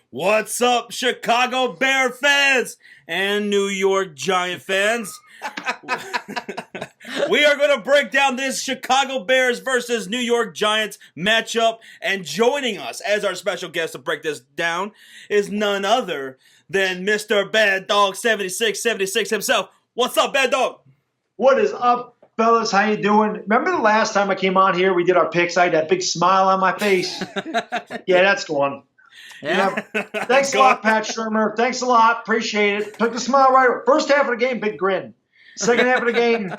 What's up, Chicago Bear fans and New York Giant fans? We are going to break down this Chicago Bears versus New York Giants matchup, and joining us as our special guest to break this down is none other than MrBaddog7676 himself. What's up, Bad Dog? What is up, fellas? How you doing? Remember the last time I came on here, we did our picks. I had that big smile on my face. Yeah, that's gone. Yeah. Thanks a lot, Pat Shurmur. Thanks a lot. Appreciate it. Took the smile right away. First half of the game, big grin. Second half of the game,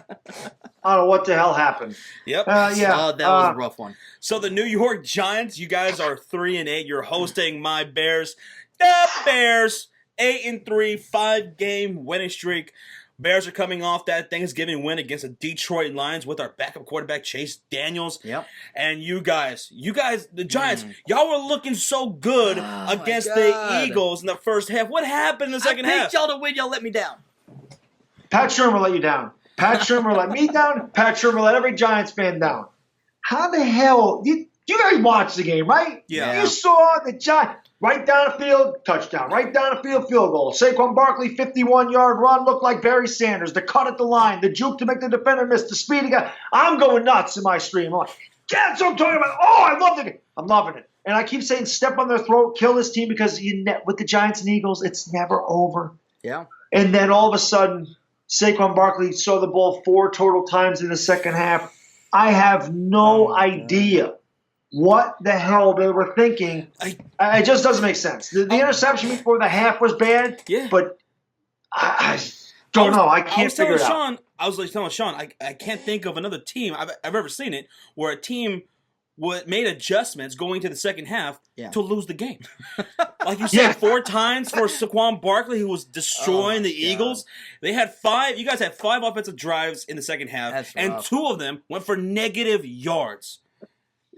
I don't know what the hell happened. Yep. That was a rough one. So the New York Giants, you guys are 3-8. You're hosting my Bears. The Bears, 8-3, 5-game winning streak. Bears are coming off that Thanksgiving win against the Detroit Lions with our backup quarterback, Chase Daniels. Yep. And you guys, the Giants, y'all were looking so good against the Eagles in the first half. What happened in the second half? I picked y'all to win. Y'all let me down. Pat Shurmur let you down. Pat Shurmur let me down. Pat Shurmur let every Giants fan down. How the hell? You guys watched the game, right? Yeah. You saw the Giants. Right down the field, touchdown. Right down the field, field goal. Saquon Barkley, 51-yard run, looked like Barry Sanders. The cut at the line, the juke to make the defender miss, the speed. I'm going nuts in my stream. I'm like, that's what I'm talking about. Oh, I love it. I'm loving it. And I keep saying step on their throat, kill this team, because with the Giants and Eagles, it's never over. Yeah. And then all of a sudden, Saquon Barkley saw the ball 4 total times in the second half. I have no idea what the hell they were thinking. It just doesn't make sense. The interception before the half was bad, but I don't know. I can't figure it out. I was telling Sean, I can't think of another team I've ever seen it where a team made adjustments going to the second half to lose the game. Like you said, 4 times for Saquon Barkley, who was destroying the Eagles. They had 5. You guys had 5 offensive drives in the second half, and 2 of them went for negative yards.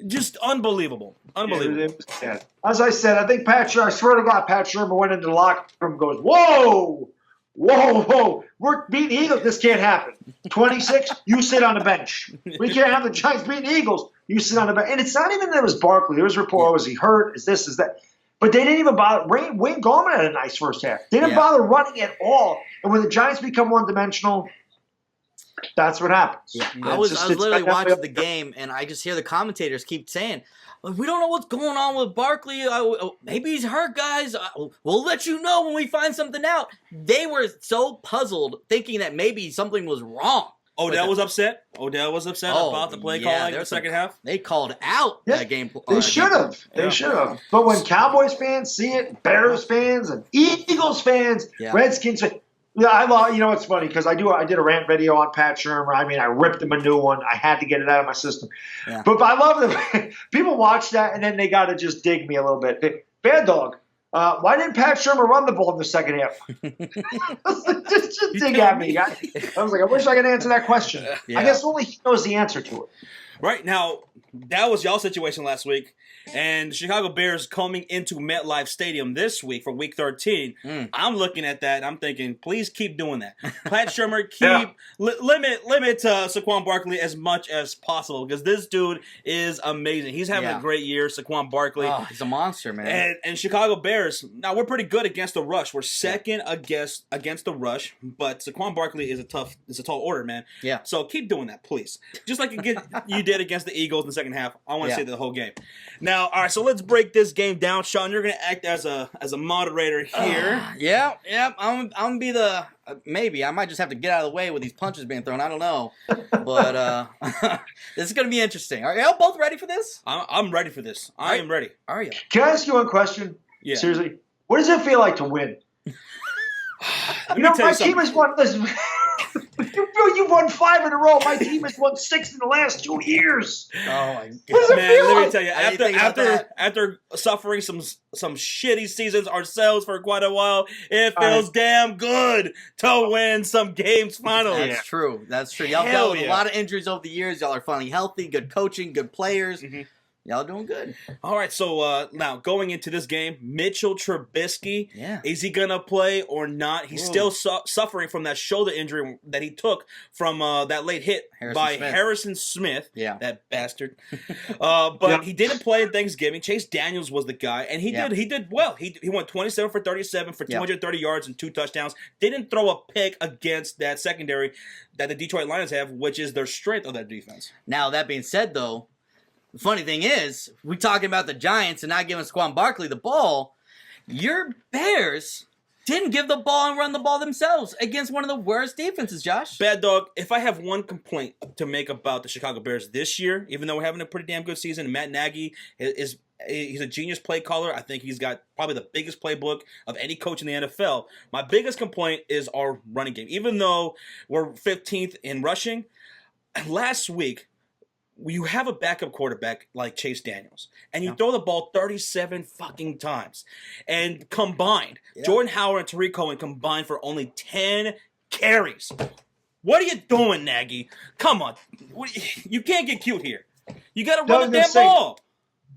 Just unbelievable. Unbelievable. Yeah. As I said, I think I swear to God, Pat Shurmur went into the locker room and goes, whoa, we're beating the Eagles. This can't happen. 26, you sit on the bench. We can't have the Giants beating the Eagles. You sit on the bench. And it's not even that it was Barkley. There was a report, was he hurt? Is this, is that? But they didn't even bother. Wayne Gallman had a nice first half. They didn't bother running at all. And when the Giants become one-dimensional, that's what happens. Yeah. I was literally watching the game, and I just hear the commentators keep saying, we don't know what's going on with Barkley. Maybe he's hurt, guys. We'll let you know when we find something out. They were so puzzled, thinking that maybe something was wrong. Odell was upset. About the play calling in the second half. They called out that game. They should have. They should have. But when Cowboys fans see it, Bears fans, and Eagles fans, Redskins fans, you know what's funny, because I did a rant video on Pat Shurmur. I mean, I ripped him a new one. I had to get it out of my system. Yeah. But I love them. People watch that, and then they got to just dig me a little bit. Bad Dog, why didn't Pat Shurmur run the ball in the second half? just dig at me. I was like, I wish I could answer that question. I guess only he knows the answer to it. Right now, that was y'all's situation last week. And the Chicago Bears coming into MetLife Stadium this week for Week 13. I'm looking at that and I'm thinking, please keep doing that. Pat Shurmur, limit Saquon Barkley as much as possible, because this dude is amazing. He's having a great year, Saquon Barkley. Oh, he's a monster, man. And Chicago Bears, now we're pretty good against the rush. We're second against the rush, but Saquon Barkley is a tall order, man. Yeah. So keep doing that, please. Just like you did against the Eagles in the second half. I want to see the whole game. Now, all right, so let's break this game down. Sean, you're going to act as a moderator here. I'm going to be the maybe. I might just have to get out of the way with these punches being thrown. I don't know. But this is going to be interesting. Are y'all both ready for this? I'm ready for this. I am ready. Are you? Can I ask you one question? Yeah. Seriously. What does it feel like to win? My team has won this. You've won 5 in a row. My team has won 6 in the last 2 years. Oh my God! What does it feel like? Let me tell you. After suffering some shitty seasons ourselves for quite a while, it feels damn good to win some games finally. That's true. Y'all dealt with a lot of injuries over the years. Y'all are finally healthy. Good coaching. Good players. Mm-hmm. Y'all doing good. All right, so now going into this game, Mitchell Trubisky, is he going to play or not? He's still suffering from that shoulder injury that he took from that late hit Harrison Smith. Yeah. That bastard. But he didn't play in Thanksgiving. Chase Daniels was the guy, and he did well. He went 27 for 37 for 230 yards and 2 touchdowns. Didn't throw a pick against that secondary that the Detroit Lions have, which is their strength of their defense. Now, that being said, though, the funny thing is, we're talking about the Giants and not giving Saquon Barkley the ball. Your Bears didn't give the ball and run the ball themselves against one of the worst defenses, Josh. Bad Dog, if I have one complaint to make about the Chicago Bears this year, even though we're having a pretty damn good season, Matt Nagy he's a genius play caller. I think he's got probably the biggest playbook of any coach in the NFL. My biggest complaint is our running game. Even though we're 15th in rushing, last week, you have a backup quarterback like Chase Daniels, and you throw the ball 37 fucking times. And combined, Jordan Howard and Tariq Cohen combined for only 10 carries. What are you doing, Nagy? Come on. You can't get cute here. You got to run the damn ball.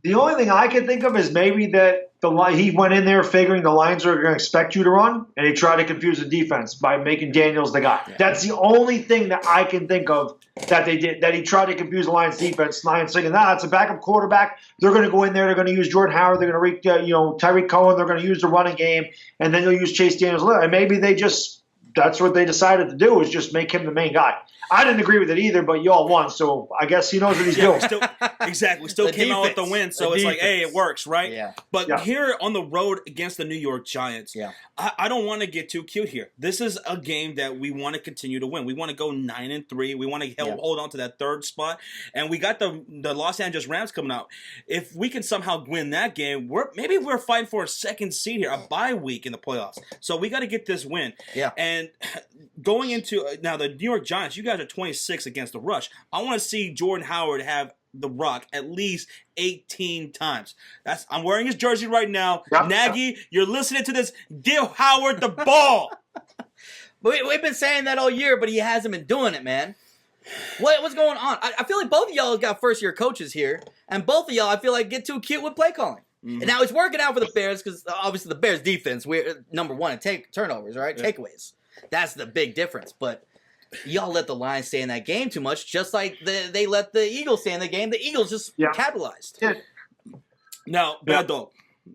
The only thing I can think of is maybe that he went in there figuring the Lions are going to expect you to run, and he tried to confuse the defense by making Daniels the guy. Yeah. That's the only thing that I can think of that they did, that he tried to confuse the Lions defense. Lions thinking, it's a backup quarterback. They're going to go in there. They're going to use Jordan Howard. They're going to Tyreek Cohen. They're going to use the running game, and then they'll use Chase Daniels. And maybe that's what they decided to do, is just make him the main guy. I didn't agree with it either, but y'all won, so I guess he knows what he's doing. Exactly. Still came out with the win, so it's like, hey, it works, right? Yeah. But here on the road against the New York Giants, I don't want to get too cute here. This is a game that we want to continue to win. We want to go 9-3. We want to hold on to that third spot, and we got the Los Angeles Rams coming out. If we can somehow win that game, maybe we're fighting for a second seed here, a bye week in the playoffs. So we got to get this win. Yeah. And going into now the New York Giants, you guys are 26 against the rush. I want to see Jordan Howard have the rock at least 18 times. I'm wearing his jersey right now. Yep. Nagy, you're listening to this. Give Howard the ball. We've been saying that all year, but he hasn't been doing it, man. What's going on? I feel like both of y'all got first-year coaches here, and both of y'all, I feel like, get too cute with play calling. Mm-hmm. And now it's working out for the Bears because obviously the Bears defense, we're number one in turnovers, right? Yeah. Takeaways. That's the big difference. But y'all let the Lions stay in that game too much, just like they let the Eagles stay in the game. The Eagles just capitalized. Yeah. Now, Bad Dog,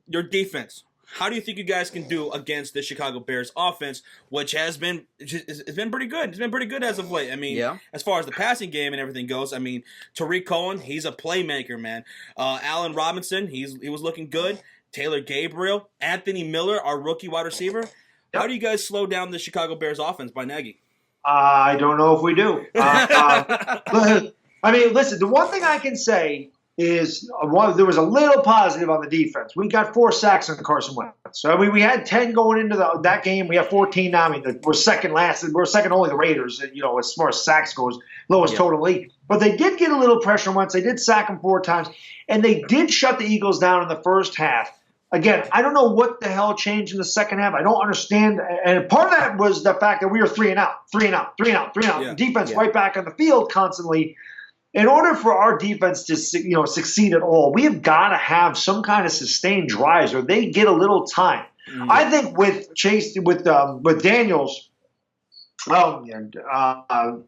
your defense. How do you think you guys can do against the Chicago Bears offense, which it's been pretty good. It's been pretty good as of late. I mean, as far as the passing game and everything goes, I mean, Tariq Cohen, he's a playmaker, man. Allen Robinson, he was looking good. Taylor Gabriel, Anthony Miller, our rookie wide receiver. How do you guys slow down the Chicago Bears offense by Nagy? I don't know if we do. I mean, listen, the one thing I can say is there was a little positive on the defense. We got 4 sacks on Carson Wentz. So, I mean, we had 10 going into that game. We have 14 now. I mean, we're second last. We're second only to the Raiders, as far as sacks goes, lowest total league. But they did get a little pressure on Wentz. They did sack him 4 times. And they did shut the Eagles down in the first half. Again, I don't know what the hell changed in the second half. I don't understand. And part of that was the fact that we were 3 and out. Yeah. Defense right back on the field constantly. In order for our defense to succeed at all, we have got to have some kind of sustained drives where they get a little time. Mm-hmm. I think with Daniels, that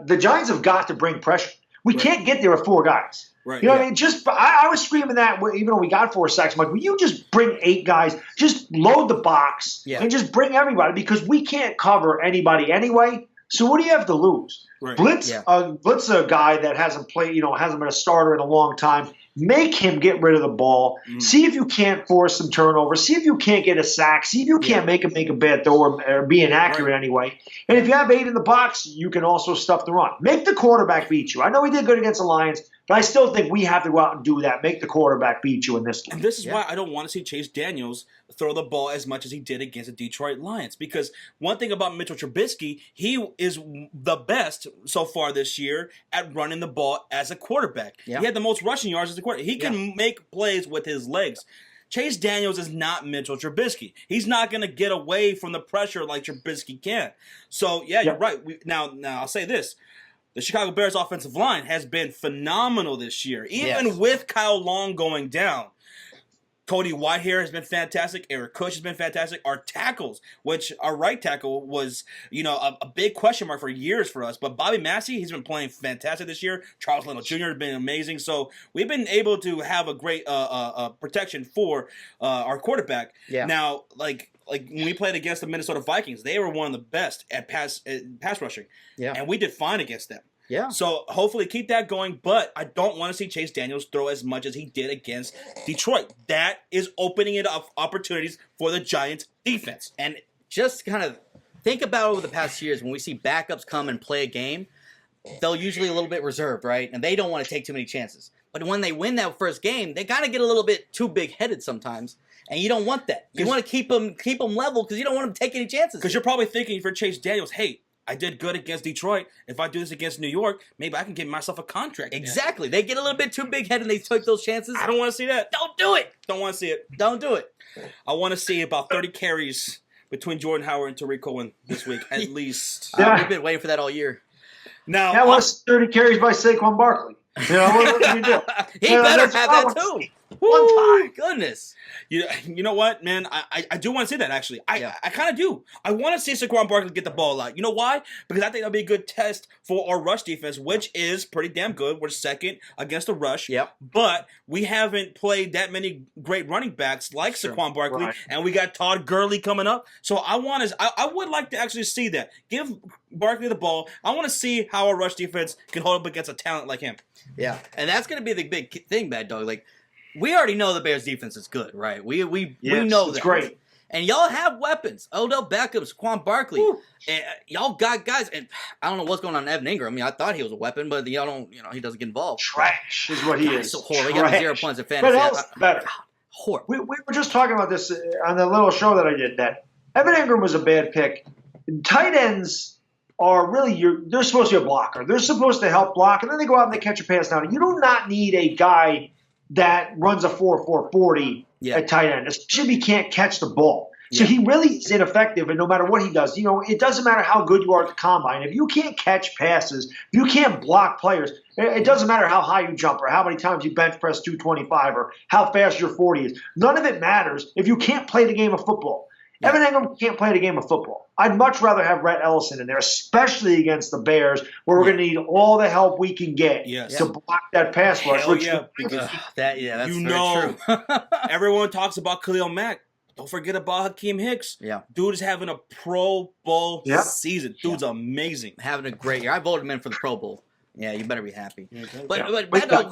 the Giants have got to bring pressure. We can't get there with 4 guys. Right. What I mean? I was screaming that even though we got 4 sacks. I'm like, will you just bring 8 guys? Just load the box and just bring everybody, because we can't cover anybody anyway. So what do you have to lose? Right. Blitz a guy that hasn't played, hasn't been a starter in a long time. Make him get rid of the ball. See if you can't force some turnovers. See if you can't get a sack. See if you can't make him make a bad throw or be inaccurate anyway. And if you have 8 in the box, you can also stuff the run. Make the quarterback beat you. I know he did good against the Lions, but I still think we have to go out and do that. Make the quarterback beat you in this game. And this is why I don't want to see Chase Daniels throw the ball as much as he did against the Detroit Lions. Because one thing about Mitchell Trubisky, he is the best so far this year at running the ball as a quarterback. Yeah. He had the most rushing yards as a quarterback. He can make plays with his legs. Chase Daniels is not Mitchell Trubisky. He's not going to get away from the pressure like Trubisky can. So, you're right. Now I'll say this. the Chicago Bears offensive line has been phenomenal this year. Even with Kyle Long going down, Cody Whitehair has been fantastic. Eric Kush has been fantastic. Our tackles, which our right tackle was, a big question mark for years for us. But Bobby Massey, he's been playing fantastic this year. Charles Leno Jr. has been amazing. So we've been able to have a great protection for our quarterback. Yeah. Now, like when we played against the Minnesota Vikings, they were one of the best at pass rushing. Yeah. And we did fine against them. Yeah. So hopefully keep that going, but I don't want to see Chase Daniels throw as much as he did against Detroit. That is opening it up opportunities for the Giants defense. And just kind of think about over the past years when we see backups come and play a game, they're usually a little bit reserved, right? And they don't want to take too many chances. But when they win that first game, they kind of get a little bit too big-headed sometimes. And you don't want that. You want to keep them level because you don't want them to take any chances. Because you're probably thinking for Chase Daniels, hey, I did good against Detroit. If I do this against New York, maybe I can give myself a contract. Exactly. They get a little bit too big-headed and they take those chances. I don't want to see that. Don't do it. Don't want to see it. Don't do it. I want to see about 30 carries between Jordan Howard and Tariq Cohen this week, at least. We've been waiting for that all year. Now, that was 30 carries by Saquon Barkley. What can you do? He better have that too. One time. Goodness. You know what, man? I do want to see that, actually. I kind of do. I want to see Saquon Barkley get the ball out. You know why? Because I think that'll be a good test for our rush defense, which is pretty damn good. We're second against the rush. Yep. But we haven't played that many great running backs like Saquon Barkley, and we got Todd Gurley coming up. So I would like to actually see that. Give Barkley the ball. I want to see how our rush defense can hold up against a talent like him. Yeah, and that's going to be the big thing, Bad Dog. Like, we already know the Bears' defense is good, right? We know that. It's great. And y'all have weapons. Odell Beckham, Saquon Barkley. Y'all got guys. And I don't know what's going on in Evan Ingram. I mean, I thought he was a weapon, but y'all don't. He doesn't get involved. Trash is what he is. So horrible. He got 0 points in fantasy. But else better. Horrible. We were just talking about this on the little show that I did. That Evan Ingram was a bad pick. Tight ends are really they're supposed to be a blocker. They're supposed to help block, and then they go out and they catch a pass down. You do not need a guy that runs a 4.40 at tight end, especially if he can't catch the ball. So he really is ineffective, and no matter what he does, it doesn't matter how good you are at the combine. If you can't catch passes, if you can't block players, it doesn't matter how high you jump or how many times you bench press 225 or how fast your 40 is. None of it matters if you can't play the game of football. Yeah. Evan Ingram can't play the game of football. I'd much rather have Rhett Ellison in there, especially against the Bears, where we're going to need all the help we can get to block that pass rush. Because that's very true. Everyone talks about Khalil Mack. Don't forget about Hakeem Hicks. Yeah. Dude is having a Pro Bowl season. Dude's amazing. Having a great year. I voted him in for the Pro Bowl. Yeah, you better be happy. But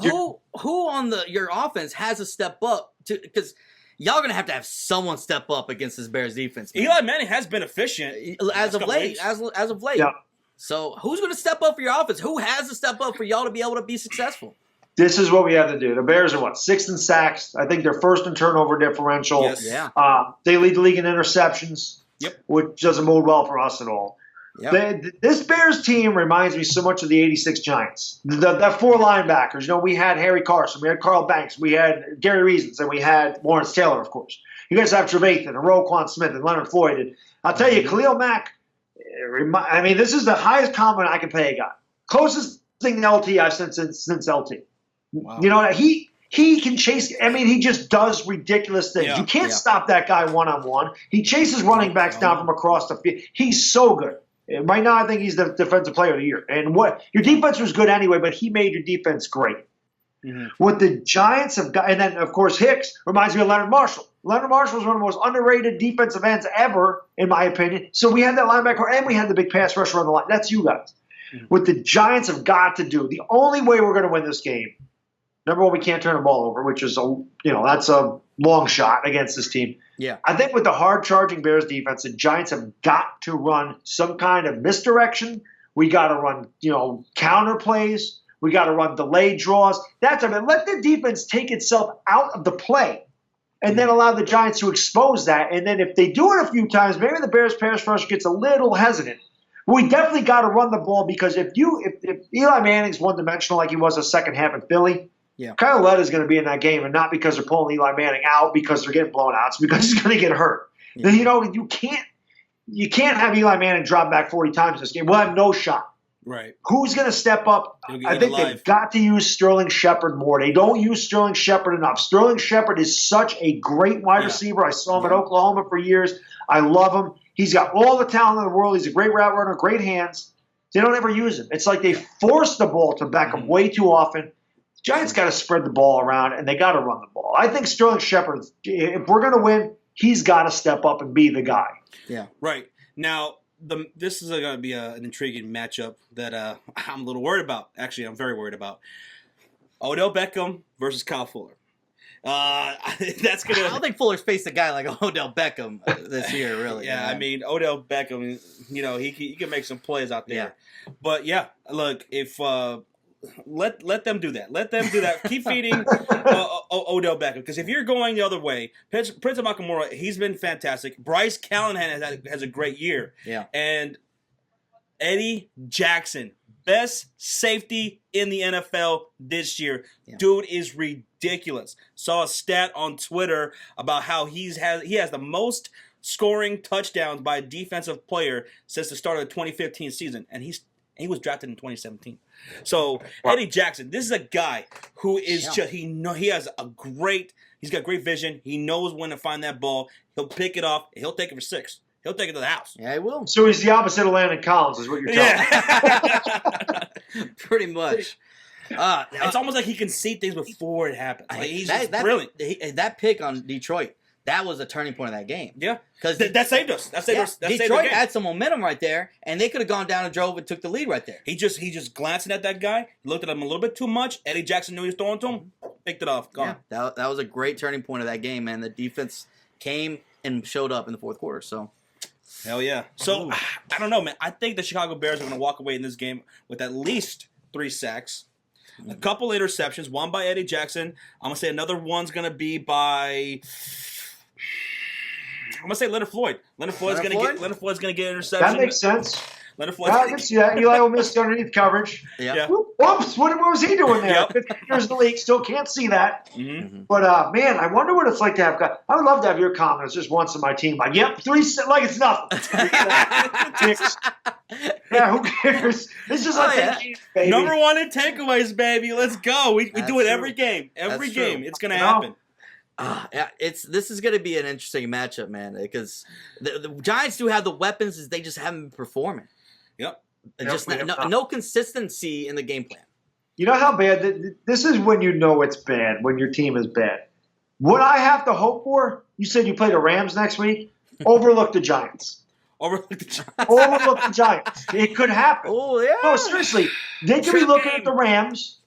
who on your offense has to step up because y'all are going to have someone step up against this Bears defense. Man. Eli Manning has been efficient. As of late. Yeah. So who's going to step up for your offense? Who has to step up for y'all to be able to be successful? This is what we have to do. The Bears are, 6th in sacks. I think they're first in turnover differential. Yes. Yeah. They lead the league in interceptions, which doesn't bode well for us at all. Yep. This Bears team reminds me so much of the '86 Giants. That 4 linebackers. We had Harry Carson, we had Carl Banks, we had Gary Reasons, and we had Lawrence Taylor, of course. You guys have Trevathan and Roquan Smith and Leonard Floyd. And I'll tell you, Khalil Mack, this is the highest compliment I can pay a guy. Closest thing to LT I've seen since LT. Wow. He can chase. He just does ridiculous things. You can't stop that guy one-on-one. He chases running backs down from across the field. He's so good. Right now, I think he's the defensive player of the year. And your defense was good anyway, but he made your defense great. Mm-hmm. What the Giants have got, and then, of course, Hicks reminds me of Leonard Marshall. Leonard Marshall was one of the most underrated defensive ends ever, in my opinion. So we had that linebacker, and we had the big pass rusher on the line. That's you guys. Mm-hmm. What the Giants have got to do, the only way we're going to win this game, number one, we can't turn the ball over, which is that's a long shot against this team. Yeah, I think with the hard-charging Bears defense, the Giants have got to run some kind of misdirection. We got to run, counter plays. We got to run delayed draws. Let the defense take itself out of the play, and then allow the Giants to expose that. And then if they do it a few times, maybe the Bears pass rush gets a little hesitant. We definitely got to run the ball because if Eli Manning's one-dimensional like he was the second half in Philly. Yeah. Kyle Lett is going to be in that game, and not because they're pulling Eli Manning out because they're getting blown out. It's because he's going to get hurt. Yeah. You can't have Eli Manning drop back 40 times this game. We'll have no shot. Right. Who's going to step up? I think they've got to use Sterling Shepard more. They don't use Sterling Shepard enough. Sterling Shepard is such a great wide receiver. I saw him at Oklahoma for years. I love him. He's got all the talent in the world. He's a great route runner, great hands. They don't ever use him. It's like they force the ball to Beckham way too often. The Giants got to spread the ball around, and they got to run the ball. I think Sterling Shepard, if we're going to win, he's got to step up and be the guy. Yeah. Right. Now, this is going to be an intriguing matchup that I'm a little worried about. Actually, I'm very worried about. Odell Beckham versus Kyle Fuller. That's gonna. I don't think Fuller's faced a guy like Odell Beckham this year, really. Yeah, man. I mean Odell Beckham. You know, he can make some plays out there. Yeah. But yeah, look, if let them do that. Let them do that. Keep feeding Odell Beckham, because if you're going the other way, Prince of Nakamura, he's been fantastic. Bryce Callahan has a great year. Yeah. And Eddie Jackson, best safety in the NFL this year. Yeah. Dude is ridiculous. Saw a stat on Twitter about how he has the most scoring touchdowns by a defensive player since the start of the 2015 season, and he was drafted in 2017. So Eddie Jackson, this is a guy who is just he's got great vision. He knows when to find that ball. He'll pick it off. He'll take it for 6. He'll take it to the house. Yeah, he will. So he's the opposite of Landon Collins, is what you're telling me. Pretty much. It's almost like he can see things before it happens. Like, he's brilliant. That pick on Detroit, that was a turning point of that game. Yeah, because that saved us. Detroit had some momentum right there, and they could have gone down and drove and took the lead right there. He just glancing at that guy, looked at him a little bit too much. Eddie Jackson knew he was throwing to him, picked it off, gone. Yeah, that was a great turning point of that game, man. The defense came and showed up in the fourth quarter. So. Hell yeah. So, I don't know, man. I think the Chicago Bears are going to walk away in this game with at least 3 sacks, a couple interceptions, one by Eddie Jackson. I'm going to say another one's going to be by... I'm going to say Leonard Floyd. Leonard Floyd's going to get an interception. That makes sense. Leonard Floyd's I can see that. Eli will miss underneath coverage. Yeah. Whoops, what was he doing there? 15 years in the league, still can't see that. Mm-hmm. But, man, I wonder what it's like to have guys. I would love to have your comments just once in my team. Like, yep, 3, like it's nothing. Yeah, who cares? It's just baby. Number 1 in takeaways, baby. Let's go. We do it every game. Every game. It's going to happen. This is going to be an interesting matchup, man, because the Giants do have the weapons, they just haven't been performing. Yep. Just no consistency in the game plan. You know how bad this is when you know it's bad, when your team is bad. What I have to hope for, you said you play the Rams next week, overlook the Giants. Overlook the Giants. It could happen. Oh, yeah. No, seriously. They could be looking at the Rams,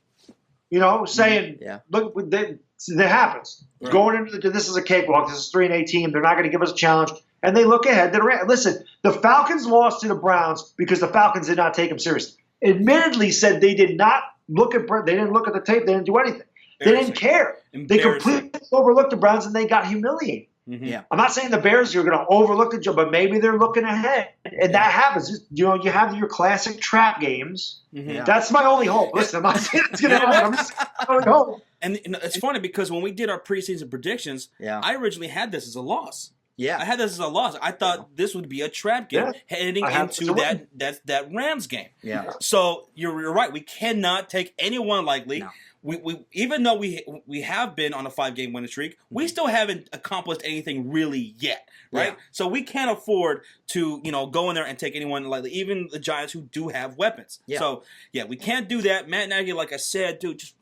saying, look, that happens. Right. Going into this is a cakewalk. This is 3-8 team. They're not going to give us a challenge. And they look ahead to the Rams. Listen, the Falcons lost to the Browns because the Falcons did not take them seriously. Admittedly said they did not look at – they didn't look at the tape. They didn't do anything. They didn't care. They completely overlooked the Browns, and they got humiliated. Mm-hmm. Yeah. I'm not saying the Bears are going to overlook the job, but maybe they're looking ahead. And that happens. You have your classic trap games. Mm-hmm. Yeah. That's my only hope. Listen, I'm not saying it's going to happen. I'm just only hope. And it's funny because when we did our preseason predictions, I originally had this as a loss. Yeah, I had this as a loss. I thought this would be a trap game heading into that Rams game. Yeah. So you're right. We cannot take anyone lightly. No. We even though we have been on a 5-game winning streak, we still haven't accomplished anything really yet, right? Yeah. So we can't afford to go in there and take anyone lightly, even the Giants who do have weapons. Yeah. So we can't do that. Matt Nagy, like I said, dude, just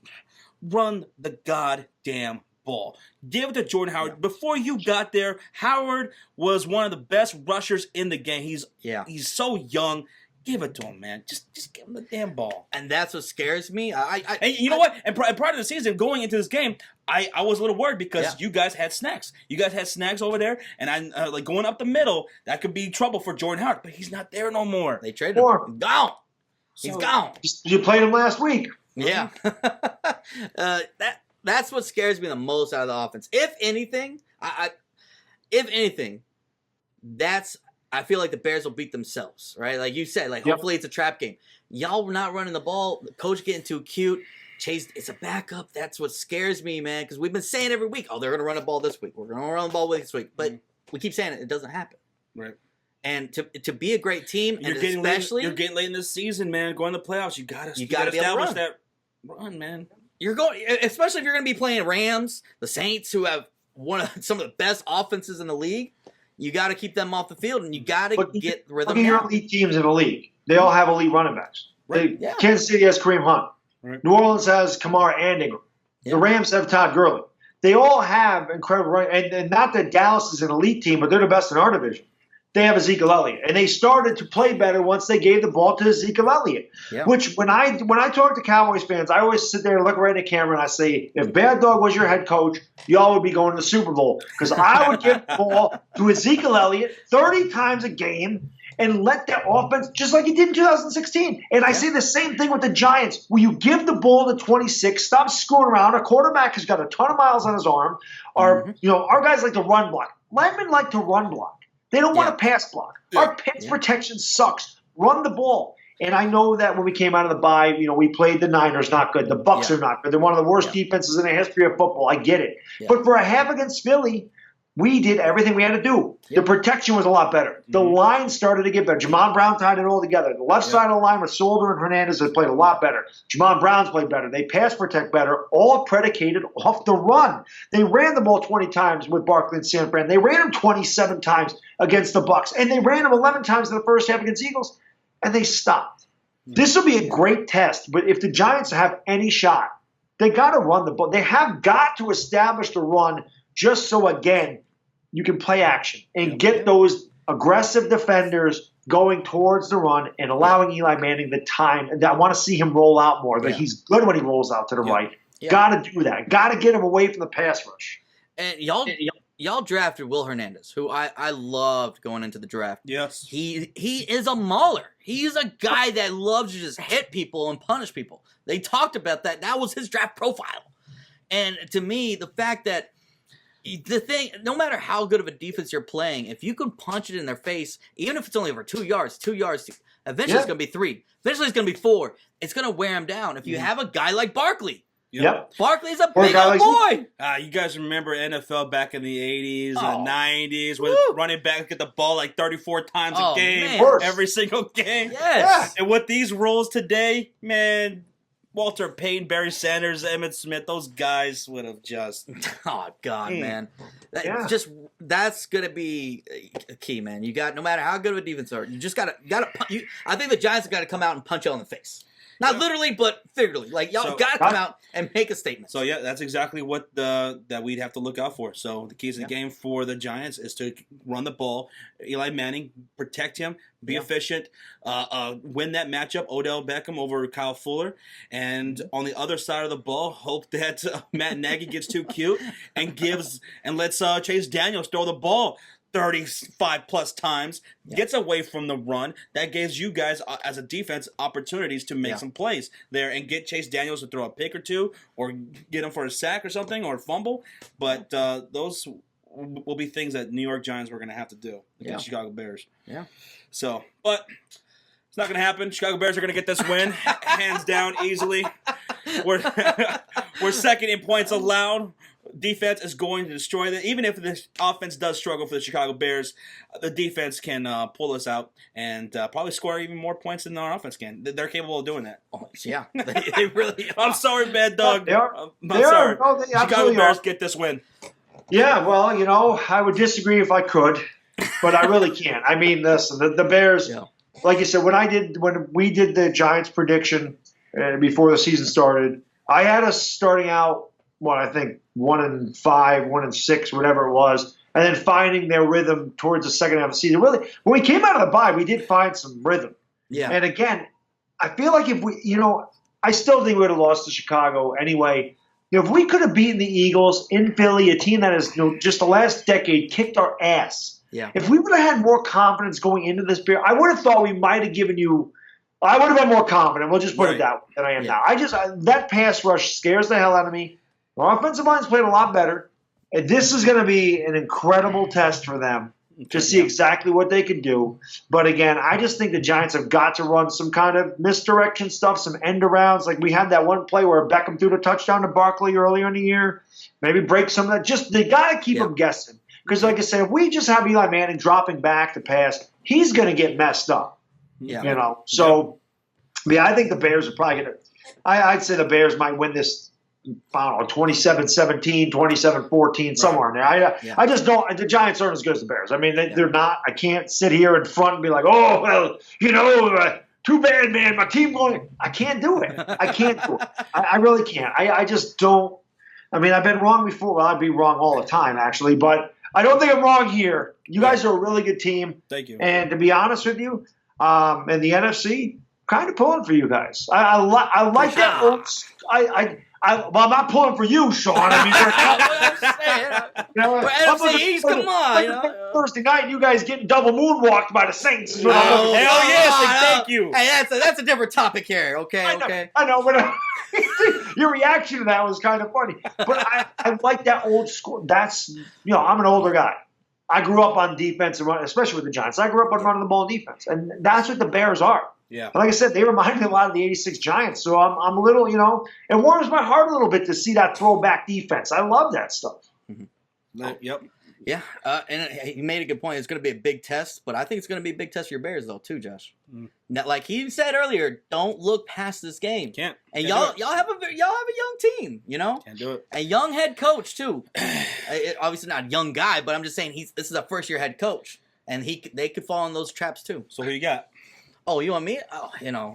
run the goddamn ball. Give it to Jordan Howard. Before you got there, Howard was one of the best rushers in the game. He's so young. Give it to him, man. Just give him the damn ball. And that's what scares me. And you know what? And prior to the season, going into this game, I was a little worried because you guys had snacks. You guys had snacks over there, and I like going up the middle. That could be trouble for Jordan Howard, but he's not there no more. They traded him. He's gone. He's gone. You played him last week. Yeah. That's what scares me the most out of the offense. If anything, I feel like the Bears will beat themselves, right? Like you said, hopefully it's a trap game. Y'all not running the ball. The coach getting too cute. Chase, it's a backup. That's what scares me, man, because we've been saying every week, they're going to run the ball this week. We're going to run the ball this week. But we keep saying it. It doesn't happen. Right. And to be a great team, you're getting late in the season, man. Going to the playoffs, you gotta establish that run, man. You're going, especially if you're going to be playing Rams, the Saints, who have some of the best offenses in the league. You got to keep them off the field, and you got to get rhythm. Look at your elite teams in the league. They all have elite running backs. Right. Kansas City has Kareem Hunt. Right. New Orleans has Kamara and Ingram. The Rams have Todd Gurley. They all have incredible running, and not that Dallas is an elite team, but they're the best in our division. They have Ezekiel Elliott, and they started to play better once they gave the ball to Ezekiel Elliott. Yeah. Which, when I talk to Cowboys fans, I always sit there and look right at the camera and I say, if Bad Dog was your head coach, y'all would be going to the Super Bowl, because I would give the ball to Ezekiel Elliott 30 times a game and let their offense, just like he did in 2016. And I say the same thing with the Giants, where you give the ball to 26, stop screwing around. A quarterback has got a ton of miles on his arm. Our guys like to run block. Linemen like to run block. They don't want to pass block. Our pass protection sucks. Run the ball. And I know that when we came out of the bye, we played the Niners not good. The Bucs are not good. They're one of the worst defenses in the history of football. I get it. Yeah. But for a half against Philly, we did everything we had to do. The protection was a lot better. The line started to get better. Jamon Brown tied it all together. The left side of the line with Solder and Hernandez had played a lot better. Jamon Brown's played better. They pass protect better, all predicated off the run. They ran the ball 20 times with Barkley and San Fran. They ran him 27 times against the Bucs. And they ran him 11 times in the first half against Eagles. And they stopped. This will be a great test. But if the Giants have any shot, they got to run the ball. They have got to establish the run just so, again, you can play action and get those aggressive defenders going towards the run and allowing Eli Manning the time. And I want to see him roll out more. But he's good when he rolls out to the right. Got to do that. Got to get him away from the pass rush. And y'all drafted Will Hernandez, who I loved going into the draft. Yes. He is a mauler. He's a guy that loves to just hit people and punish people. They talked about that. That was his draft profile. And to me, the fact that no matter how good of a defense you're playing, if you can punch it in their face, even if it's only over 2 yards, eventually it's going to be 3. Eventually it's going to be 4. It's going to wear him down. If you have a guy like Barkley. Yep. Barkley's a big old boy. You guys remember NFL back in the 80s and 90s when running backs get the ball like 34 times a game, every single game. Yes. And with these rules today, man, Walter Payton, Barry Sanders, Emmitt Smith, those guys would have just... Oh, God, man. That's going to be a key, man. You got, no matter how good of a defense are, you just got to I think the Giants have got to come out and punch you in the face. Not literally, but figuratively. Like, y'all got to come out and make a statement. So, that's exactly what that we'd have to look out for. So, the keys of the game for the Giants is to run the ball. Eli Manning, protect him, be efficient, win that matchup, Odell Beckham over Kyle Fuller. And on the other side of the ball, hope that Matt Nagy gets too cute and lets Chase Daniels throw the ball 35-plus times, gets away from the run. That gives you guys, as a defense, opportunities to make some plays there and get Chase Daniels to throw a pick or two or get him for a sack or something or a fumble. But those will be things that New York Giants were going to have to do against Chicago Bears. Yeah. So, but it's not going to happen. Chicago Bears are going to get this win, hands down, easily. We're second in points allowed. Defense is going to destroy that. Even if the offense does struggle for the Chicago Bears, the defense can pull us out and probably score even more points than our offense can. They're capable of doing that. Oh, yeah, they really are. I'm sorry, Bad Dog. They are. I'm sorry. No, they Chicago Bears get this win. Yeah, well, I would disagree if I could, but I really can't. I mean, listen, the Bears, like you said, when we did the Giants prediction before the season started, I had us starting out, I think 1-5, 1-6, whatever it was, and then finding their rhythm towards the second half of the season. Really, when we came out of the bye, we did find some rhythm. Yeah. And again, I feel like if we, I still think we would have lost to Chicago anyway. If we could have beaten the Eagles in Philly, a team that has just the last decade kicked our ass. Yeah. If we would have had more confidence going into this period, I would have thought we might have given you. I would have been more confident. We'll just put it that way than I am now. That pass rush scares the hell out of me. Our offensive line's played a lot better. And this is going to be an incredible test for them to see exactly what they can do. But again, I just think the Giants have got to run some kind of misdirection stuff, some end arounds. Like we had that one play where Beckham threw the touchdown to Barkley earlier in the year. Maybe break some of that. They got to keep them guessing. Because like I said, if we just have Eli Manning dropping back to pass, he's going to get messed up. Yeah. You know, so I think the Bears are probably going to. I'd say the Bears might win this. I don't know, 27-17, 27-14, somewhere in there. I just don't. The Giants aren't as good as the Bears. I mean, they're not. I can't sit here in front and be like, oh, well, you know, too bad, man. My team going. I can't do it. I can't do it. I really can't. I just don't. I mean, I've been wrong before. Well, I'd be wrong all the time, actually, but I don't think I'm wrong here. You guys are a really good team. Thank you. And to be honest with you, in the NFC, kind of pulling for you guys. I like that. Well, I'm not pulling for you, Sean. I mean, NFC East, come on. Thursday night, you guys getting double moonwalked by the Saints. Hell yes, thank you. Hey, that's a different topic here. Okay, I know, but your reaction to that was kind of funny. But I like that old school. That's, I'm an older guy. I grew up on defense, especially with the Giants. I grew up on running the ball defense, and that's what the Bears are. Yeah. Like I said, they remind me a lot of the '86 Giants. So I'm a little, it warms my heart a little bit to see that throwback defense. I love that stuff. Mm-hmm. Yep. Yeah, and he made a good point. It's going to be a big test, but I think it's going to be a big test for your Bears, though, too, Josh. Mm. Now, like he said earlier, don't look past this game. Can't. And y'all have a young team, Can't do it. A young head coach too. Obviously not a young guy, but I'm just saying this is a first year head coach, and they could fall in those traps too. So who you got? Oh, you want me? Oh,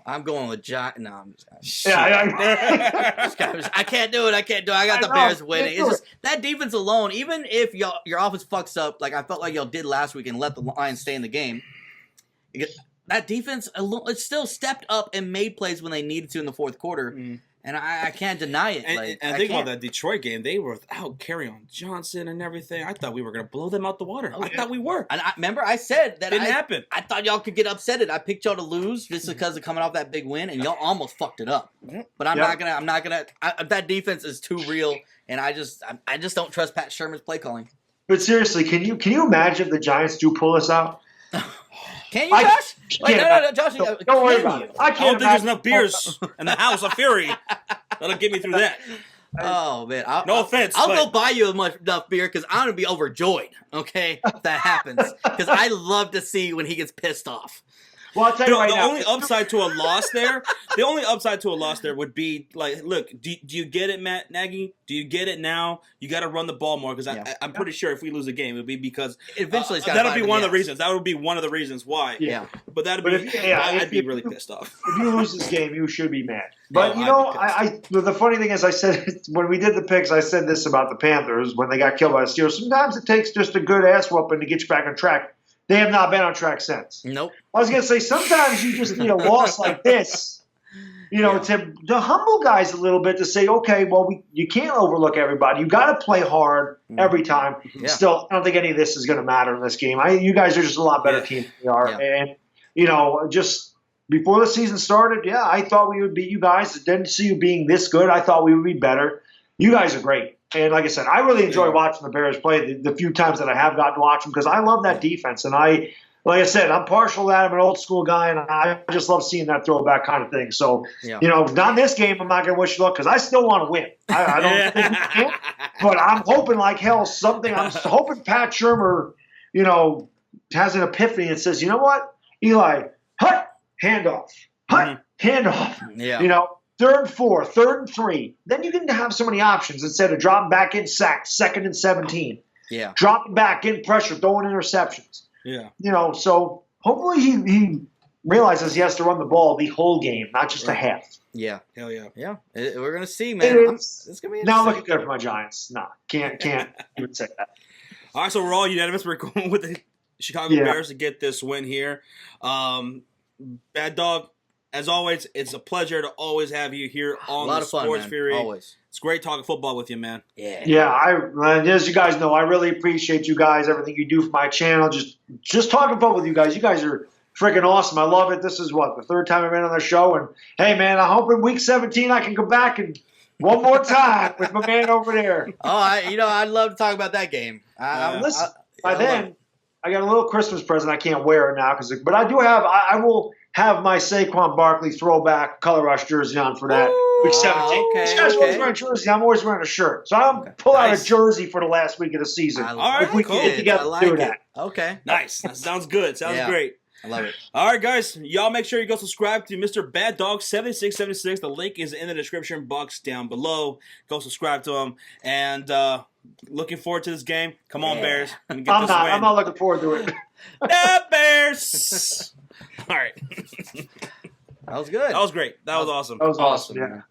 I'm going with John. No, I'm just. I can't do it. I got the Bears winning. It's just that defense alone. Even if your offense fucks up, like I felt like y'all did last week, and let the Lions stay in the game, that defense alone, it still stepped up and made plays when they needed to in the fourth quarter. Mm. And I can't deny it. And think about that Detroit game. They were without Kerryon Johnson and everything. I thought we were going to blow them out the water. I thought we were. And remember I said that didn't happen. I thought y'all could get upset. I picked y'all to lose just because of coming off that big win, and y'all almost fucked it up. But I'm not gonna. That defense is too real, and I just don't trust Pat Shermer's play calling. But seriously, can you imagine if the Giants do pull us out? Can you, Josh? No, Josh. Don't worry about it. I don't think there's enough beers in the house of Fury that'll get me through that. Oh, man. No offense. I'll go buy you enough beer because I'm going to be overjoyed, okay, if that happens. Because I love to see when he gets pissed off. Well, I'll tell you right now. The only upside to a loss there would be, like, look, do you get it, Matt Nagy? Do you get it now? You got to run the ball more because I'm pretty sure if we lose a game, it would be because eventually that'll be one of the reasons. That would be one of the reasons why. Yeah. But I'd be really pissed off. If you lose this game, you should be mad. But, the funny thing is I said, when we did the picks, I said this about the Panthers when they got killed by the Steelers. Sometimes it takes just a good ass whooping to get you back on track. They have not been on track since. Nope. I was going to say, sometimes you just need a loss like this, to humble guys a little bit to say, okay, well, you can't overlook everybody. You got to play hard every time. Yeah. Still, I don't think any of this is going to matter in this game. You guys are just a lot better team than we are. Yeah. And, just before the season started, I thought we would beat you guys. I didn't see you being this good. I thought we would be better. You guys are great. And like I said, I really enjoy watching the Bears play the few times that I have gotten to watch them because I love that defense. And like I said, I'm partial to that. I'm an old school guy, and I just love seeing that throwback kind of thing. So, not in this game, I'm not going to wish luck because I still want to win. I don't think we can, but I'm hoping like hell I'm hoping Pat Shermer, has an epiphany and says, you know what, Eli, handoff, handoff. Yeah. 3rd and 4, 3rd and 3. Then you can have so many options instead of dropping back in sacked, 2nd and 17. Yeah. Dropping back in pressure, throwing interceptions. Yeah. So hopefully he realizes he has to run the ball the whole game, not just a half. Yeah. Hell yeah. Yeah. We're going to see, man. It's going to be interesting. Now looking good for my Giants. No, can't even say that. All right, so we're all unanimous. We're going with the Chicago Bears to get this win here. Bad Dog, as always, it's a pleasure to always have you here on the Sports Fury. Always. It's great talking football with you, man. Yeah. Yeah, as you guys know, I really appreciate you guys, everything you do for my channel. Just talking football with you guys. You guys are freaking awesome. I love it. This is the 3rd time I've been on the show. And, hey, man, I hope in Week 17 I can go back and one more time with my man over there. Oh, I'd love to talk about that game. Listen, by then, I got a little Christmas present. I can't wear it now, but I do have. I will have my Saquon Barkley throwback color rush jersey on for that Week 17. Okay, This guy's always wearing a jersey. I'm always wearing a shirt. So I'll pull out a jersey for the last week of the season. All right, if we can get together to do that. Okay. Nice. That sounds good. Sounds great. I love it. All right, guys. Y'all make sure you go subscribe to MrBaddog7676. The link is in the description box down below. Go subscribe to him. And looking forward to this game. Come on, Bears. I'm not looking forward to it. The Bears. All right. That was good. That was great. That was awesome. That was awesome. Yeah.